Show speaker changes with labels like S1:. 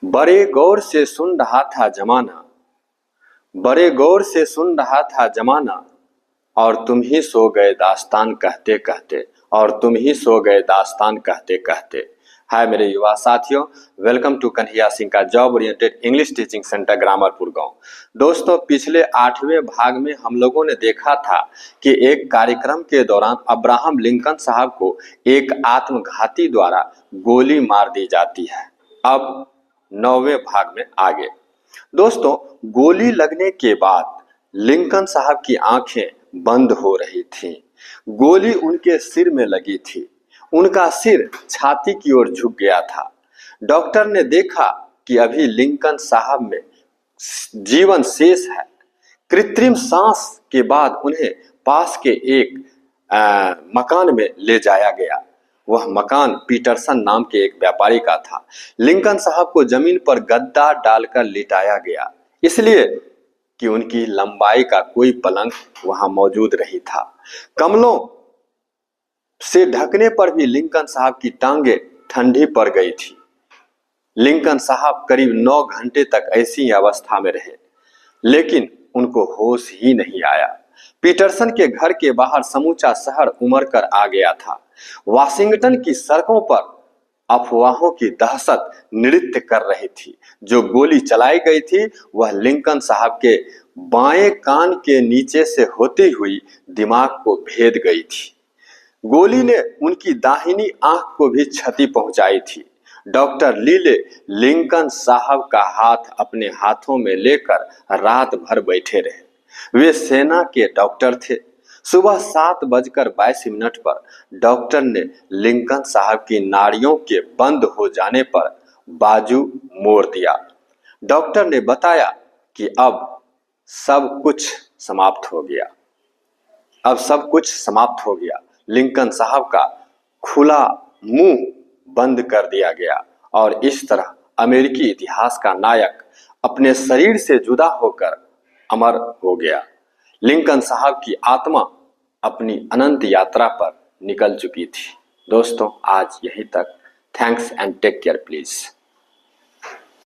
S1: बड़े गौर से सुन रहा था जमाना, बड़े गौर से सुन रहा था जमाना, और तुम ही सो गए दास्तान कहते कहते, और तुम ही सो गए दास्तान कहते कहते। हाय मेरे युवा साथियों, वेलकम टू कन्हैया सिंह का job oriented English teaching centre Grammarpur गांव। दोस्तों, पिछले 8वें भाग में हम लोगों ने देखा था कि एक कार्यक्रम के दौरान अब्राहम लिंकन साहब को एक आत्मघाती द्वारा गोली मार दी जाती है। अब 9वें भाग में आगे। दोस्तों, गोली लगने के बाद लिंकन साहब की आंखें बंद हो रही थीं। गोली उनके सिर में लगी थी। उनका सिर छाती की ओर झुक गया था। डॉक्टर ने देखा कि अभी लिंकन साहब में जीवन शेष है। कृत्रिम सांस के बाद उन्हें पास के एक मकान में ले जाया गया। वह मकान पीटरसन नाम के एक व्यापारी का था। लिंकन साहब को जमीन पर गद्दा डालकर लिटाया गया, इसलिए कि उनकी लंबाई का कोई पलंग वहां मौजूद नहीं था। कम्बलों से ढकने पर भी लिंकन साहब की टांगे ठंडी पड़ गई थी। लिंकन साहब करीब 9 घंटे तक ऐसी अवस्था में रहे, लेकिन उनको होश ही नहीं आया। पीटरसन के घर के बाहर समूचा शहर उमड़ कर आ गया था। वाशिंगटन की सड़कों पर अफवाहों की दहशत नृत्य कर रही थी। जो गोली चलाई गई थी वह लिंकन साहब के बाएं कान के नीचे से होती हुई दिमाग को भेद गई थी। गोली ने उनकी दाहिनी आंख को भी क्षति पहुंचाई थी। डॉक्टर लीले लिंकन साहब का हाथ अपने हाथों में लेकर रात भर बैठे रहे। वे सेना के डॉक्टर थे। सुबह 7:22 पर डॉक्टर ने लिंकन साहब की नाड़ियों के बंद हो जाने पर बाजू मोड़ दिया। डॉक्टर ने बताया कि अब सब कुछ समाप्त हो गया। अब सब कुछ समाप्त हो गया। लिंकन साहब का खुला मुंह बंद कर दिया गया और इस तरह अमेरिकी इतिहास का नायक अपने शरीर से जुदा होकर अमर हो गया। लिंकन साहब की आत्मा अपनी अनंत यात्रा पर निकल चुकी थी। दोस्तों, आज यहीं तक। Thanks and take care please.